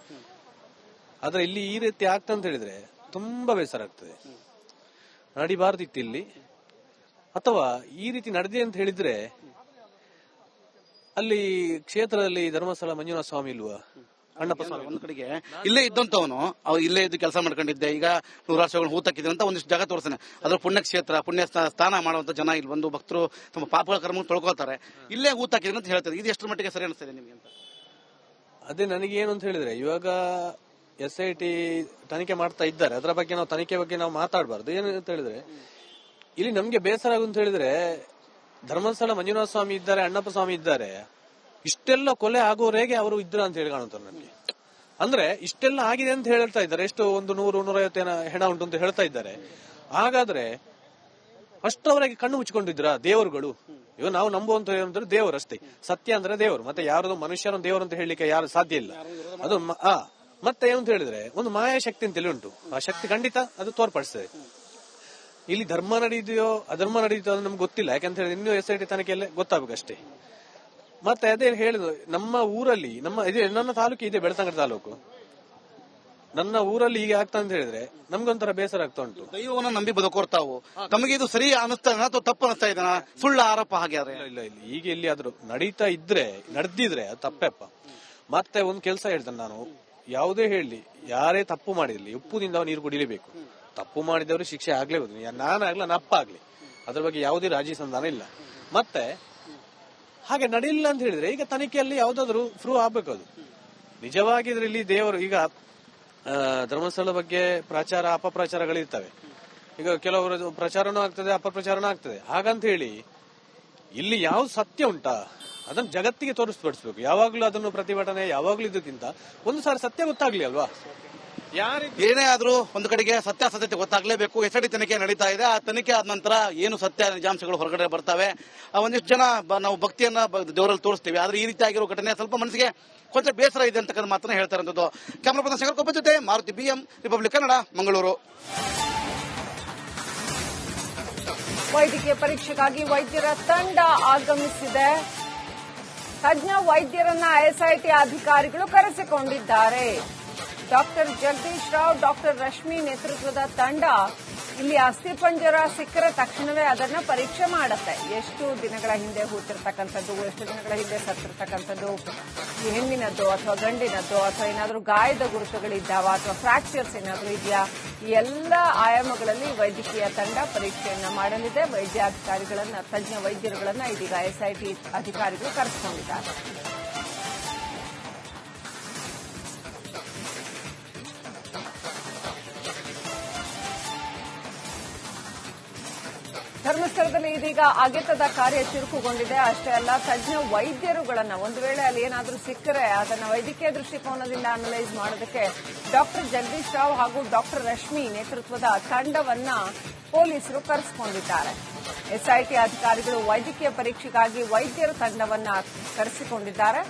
Speaker 8: ಆದ್ರೆ ಇಲ್ಲಿ ಈ ರೀತಿ ಆಗ್ತಾ ಅಂತ ಹೇಳಿದ್ರೆ ತುಂಬಾ ಬೇಸರ ಆಗ್ತದೆ. ನಡಿಬಾರ್ದಿತ್ತು ಇಲ್ಲಿ, ಅಥವಾ ಈ ರೀತಿ ನಡೆದಿದೆ ಅಂತ ಹೇಳಿದ್ರೆ ಅಲ್ಲಿ ಕ್ಷೇತ್ರದಲ್ಲಿ ಧರ್ಮಸ್ಥಳ ಮಂಜುನಾಥ ಸ್ವಾಮಿ ಇಲ್ವಾ, ಅಣ್ಣಪ್ಪ ಸ್ವಾಮಿ?
Speaker 2: ಒಂದ್ ಕಡೆಗೆ ಇಲ್ಲೇ ಇದ್ದಂತವನು ಅವ್ರು ಇಲ್ಲೇ ಇದ್ದು ಕೆಲಸ ಮಾಡ್ಕೊಂಡಿದ್ದೆ, ಈಗ 100 ವರ್ಷಗಳು ಹೂತಾಕಿದೆ ಅಂತ ಒಂದಿಷ್ಟು ಜಾಗ ತೋರಿಸ್ತಾನೆ. ಅದ್ರ ಪುಣ್ಯ ಕ್ಷೇತ್ರ, ಪುಣ್ಯ ಸ್ನಾನ ಮಾಡುವಂತ ಜನ ಇಲ್ಲಿ ಬಂದು ಭಕ್ತರು ತಮ್ಮ ಪಾಪಗಳ ಕರ್ಮ ತೊಳ್ಕೊಳ್ತಾರೆ. ಇಲ್ಲೇ ಹೂತಾಕಿದೆ ಅಂತ ಹೇಳ್ತಾರೆ. ಇದು ಎಷ್ಟರ ಮಟ್ಟಿಗೆ ಸರಿ ಅನಿಸ್ತದೆ ನಿಮ್ಗೆ ಅಂತ?
Speaker 8: ಅದೇ ನನಗೆ ಏನು ಅಂತ ಹೇಳಿದ್ರೆ, ಇವಾಗ SIT ತನಿಖೆ ಮಾಡ್ತಾ ಇದ್ದಾರೆ, ಅದರ ಬಗ್ಗೆ ನಾವು ತನಿಖೆ ಬಗ್ಗೆ ನಾವು ಮಾತಾಡಬಾರ್ದು. ಏನು ಅಂತ ಹೇಳಿದ್ರೆ, ಇಲ್ಲಿ ನಮ್ಗೆ ಬೇಸರ ಅಂತ ಹೇಳಿದ್ರೆ, ಧರ್ಮಸ್ಥಳ ಮಂಜುನಾಥ ಸ್ವಾಮಿ ಇದ್ದಾರೆ, ಅಣ್ಣಪ್ಪ ಸ್ವಾಮಿ ಇದ್ದಾರೆ, ಇಷ್ಟೆಲ್ಲ ಕೊಲೆ ಆಗೋವರೆಗೆ ಅವರು ಇದ್ರ ಅಂತ ಹೇಳಿ ಕಾಣುತ್ತಾರೆ ನನಗೆ. ಅಂದ್ರೆ ಇಷ್ಟೆಲ್ಲ ಆಗಿದೆ ಅಂತ ಹೇಳ್ತಾ ಇದ್ದಾರೆ. ಎಷ್ಟು ಒಂದು 100-150 ಹೆಣ ಉಂಟು ಅಂತ ಹೇಳ್ತಾ ಇದ್ದಾರೆ. ಹಾಗಾದ್ರೆ ಅಷ್ಟವರೆಗೆ ಕಣ್ಣು ಮುಚ್ಚಿಕೊಂಡಿದ್ರ ದೇವರುಗಳು? ಇವಾಗ ನಾವು ನಂಬುವಂತ ಏನಂದ್ರೆ ದೇವರು ಅಷ್ಟೇ, ಸತ್ಯ ಅಂದ್ರೆ ದೇವರು. ಮತ್ತೆ ಯಾರದು ಮನುಷ್ಯನ ದೇವರು ಅಂತ ಹೇಳಲಿಕ್ಕೆ ಯಾರು ಸಾಧ್ಯ ಇಲ್ಲ. ಅದು ಮತ್ತೆ ಏನಂತ ಹೇಳಿದ್ರೆ, ಒಂದು ಮಾಯಾ ಶಕ್ತಿ ಅಂತೇಳಿ ಉಂಟು. ಆ ಶಕ್ತಿ ಖಂಡಿತ ಅದು ತೋರ್ಪಡಿಸ್ತದೆ. ಇಲ್ಲಿ ಧರ್ಮ ನಡೆದಿದೆಯೋ ಅಧರ್ಮ ನಡೆದಿದೆಯೋ ಅದು ನಮ್ಗೆ ಗೊತ್ತಿಲ್ಲ. ಯಾಕಂತ ಹೇಳಿದ್ರೆ ಇನ್ನೂ SIT ತನಿಖೆಯಲ್ಲೇ ಗೊತ್ತಾಗಬೇಕಷ್ಟೇ. ಮತ್ತೆ ಅದೇ ಹೇಳಿದ್ರು, ನಮ್ಮ ಊರಲ್ಲಿ ನನ್ನ ತಾಲೂಕು ಇದೆ, ಬೆಳ್ತಂಗಡಿ ತಾಲೂಕು. ನನ್ನ ಊರಲ್ಲಿ ಹೀಗೆ ಆಗ್ತಾ ಅಂತ ಹೇಳಿದ್ರೆ ನಮ್ಗೊಂಥರ ಬೇಸರ ಆಗ್ತಾ ಉಂಟು.
Speaker 2: ದೈವವನ್ನು ನಂಬಿ ಬದುಕೋರ್ತಾವು, ತಮಗೆ ಇದು ಸರಿ ಅನಿಸ್ತಾ ಅಥವಾ ತಪ್ಪು ಅನಿಸ್ತಾ ಇದೆನಾ? ಸುಳ್ಳು ಆರೋಪ ಹಾಗೆ
Speaker 8: ಇಲ್ಲ ಈಗ ಎಲ್ಲಿಯಾದ್ರೂ ನಡೆದಿದ್ರೆ ಅದು ತಪ್ಪೆಪ್ಪ. ಮತ್ತೆ ಒಂದ್ ಕೆಲಸ ಹೇಳ್ತೇನೆ ನಾನು, ಯಾವುದೇ ಹೇಳಿ ಯಾರೇ ತಪ್ಪು ಮಾಡಿರ್ಲಿ ಉಪ್ಪುನಿಂದ ನೀರು ಕುಡಿಲೇಬೇಕು. ತಪ್ಪು ಮಾಡಿದವರು ಶಿಕ್ಷೆ ಆಗ್ಲೇಬಹುದು, ನಾನಾಗ್ಲಿ ನಪ್ಪ ಆಗ್ಲಿ, ಅದ್ರ ಬಗ್ಗೆ ಯಾವುದೇ ರಾಜಿ ಸಂಧಾನ ಇಲ್ಲ. ಮತ್ತೆ ಹಾಗೆ ನಡೀಲಿಲ್ಲ ಅಂತ ಹೇಳಿದ್ರೆ ಈಗ ತನಿಖೆಯಲ್ಲಿ ಯಾವ್ದಾದ್ರು ಪ್ರೂವ್ ಆಗ್ಬೇಕು. ಅದು ನಿಜವಾಗಿ ಇದರಲ್ಲಿ ದೇವರು ಈಗ ಧರ್ಮಸ್ಥಳ ಬಗ್ಗೆ ಪ್ರಚಾರ ಅಪಪ್ರಚಾರಗಳಿರ್ತವೆ. ಈಗ ಕೆಲವರು ಪ್ರಚಾರನೂ ಆಗ್ತದೆ ಅಪಪ್ರಚಾರನೂ ಆಗ್ತದೆ. ಹಾಗಂತ ಹೇಳಿ ಇಲ್ಲಿ ಯಾವ್ದು ಸತ್ಯ ಉಂಟಾ ಅದನ್ನು ಜಗತ್ತಿಗೆ ತೋರಿಸ್ಪಡಿಸ್ಬೇಕು. ಯಾವಾಗ್ಲೂ ಅದನ್ನು ಪ್ರತಿಭಟನೆ ಯಾವಾಗ್ಲೂ ಇದಕ್ಕಿಂತ ಒಂದು ಸಾರಿ ಸತ್ಯ ಗೊತ್ತಾಗ್ಲಿ ಅಲ್ವಾ?
Speaker 2: ಏನೇ ಆದ್ರೂ ಒಂದು ಕಡೆಗೆ ಸತ್ಯಾಸತ್ಯತೆ ಗೊತ್ತಾಗ್ಲೇಬೇಕು. ಎಸ್ಐಟಿ ತನಿಖೆ ನಡೀತಾ ಇದೆ. ಆ ತನಿಖೆ ಆದ ನಂತರ ಏನು ಸತ್ಯ ನಿಜಾಂಶಗಳು ಹೊರಗಡೆ ಬರ್ತವೆ. ಒಂದಿಷ್ಟು ಜನ ನಾವು ಭಕ್ತಿಯನ್ನ ದೇವರಲ್ಲಿ ತೋರಿಸ್ತೀವಿ, ಆದ್ರೆ ಈ ರೀತಿ ಆಗಿರೋ ಘಟನೆ ಸ್ವಲ್ಪ ಮನಸ್ಸಿಗೆ ಕೊಂಚ ಬೇಸರ ಇದೆ ಅಂತಕ್ಕಂಥ ಮಾತನ್ನ ಹೇಳ್ತಾ ಇರೋದು. ಕ್ಯಾಮರಾ ಪರ್ಸನ್ ಶಂಕರ್ ಕೊಪ್ಪ ಜೊತೆ ಮಾರುತಿ BM, ರಿಪಬ್ಲಿಕ್ ಕನ್ನಡ, ಮಂಗಳೂರು.
Speaker 1: ವೈದ್ಯಕೀಯ ಪರೀಕ್ಷೆಗಾಗಿ ವೈದ್ಯರ ತಂಡ ಆಗಮಿಸಿದೆ. ತಜ್ಞ ವೈದ್ಯರನ್ನ ಎಸ್ಐಟಿ ಅಧಿಕಾರಿಗಳು ಕರೆಸಿಕೊಂಡಿದ್ದಾರೆ. ಡಾಕ್ಟರ್ ಜಗದೀಶ್ ರಾವ್, ಡಾಕ್ಟರ್ ರಶ್ಮಿ ನೇತೃತ್ವದ ತಂಡ ಇಲ್ಲಿ ಅಸ್ಥಿಪಂಜರ ಸಿಕ್ಕರೆ ತಕ್ಷಣವೇ ಅದನ್ನ ಪರೀಕ್ಷೆ ಮಾಡುತ್ತೆ. ಎಷ್ಟು ದಿನಗಳ ಹಿಂದೆ ಹೂತಿರ್ತಕ್ಕಂಥದ್ದು, ಎಷ್ಟು ದಿನಗಳ ಹಿಂದೆ ಸತ್ತಿರ್ತಕ್ಕಂಥದ್ದು, ಹೆಣ್ಣಿನದ್ದು ಅಥವಾ ಗಂಡಿನದ್ದು, ಅಥವಾ ಏನಾದರೂ ಗಾಯದ ಗುರುತುಗಳಿದ್ದಾವ ಅಥವಾ ಫ್ರಾಕ್ಚರ್ಸ್ ಏನಾದರೂ ಇದೆಯಾ, ಈ ಎಲ್ಲ ಆಯಾಮಗಳಲ್ಲಿ ವೈದ್ಯಕೀಯ ತಂಡ ಪರೀಕ್ಷೆಯನ್ನ ಮಾಡಲಿದೆ. ವೈದ್ಯಾಧಿಕಾರಿಗಳನ್ನ, ತಜ್ಞ ವೈದ್ಯರುಗಳನ್ನ ಇದೀಗ ಎಸ್ಐಟಿ ಅಧಿಕಾರಿಗಳು ಕರೆಸಿಕೊಂಡಿದ್ದಾರೆ. ಧರ್ಮಸ್ಥಳದಲ್ಲಿ ಇದೀಗ ಅಗೆತದ ಕಾರ್ಯ ಚುರುಕುಗೊಂಡಿದೆ. ಅಷ್ಟೇ ಅಲ್ಲ, ತಜ್ಞ ವೈದ್ಯರುಗಳನ್ನ ಒಂದು ವೇಳೆ ಅಲ್ಲಿ ಏನಾದರೂ ಸಿಕ್ಕರೆ ಅದನ್ನ ವೈದ್ಯಕೀಯ ದೃಷ್ಟಿಕೋನದಿಂದ ಅನಲೈಸ್ ಮಾಡೋದಕ್ಕೆ ಡಾಕ್ಟರ್ ಜಗದೀಶ್ ರಾವ್ ಹಾಗೂ ಡಾಕ್ಟರ್ ರಶ್ಮಿ ನೇತೃತ್ವದ ತಂಡವನ್ನ ಪೊಲೀಸರು ಕರೆಸಿಕೊಂಡಿದ್ದಾರೆ. ಎಸ್ಐಟಿ ಅಧಿಕಾರಿಗಳು ವೈದ್ಯಕೀಯ ಪರೀಕ್ಷೆಗಾಗಿ ವೈದ್ಯರ ತಂಡವನ್ನ ಕರೆಸಿಕೊಂಡಿದ್ದಾರೆ.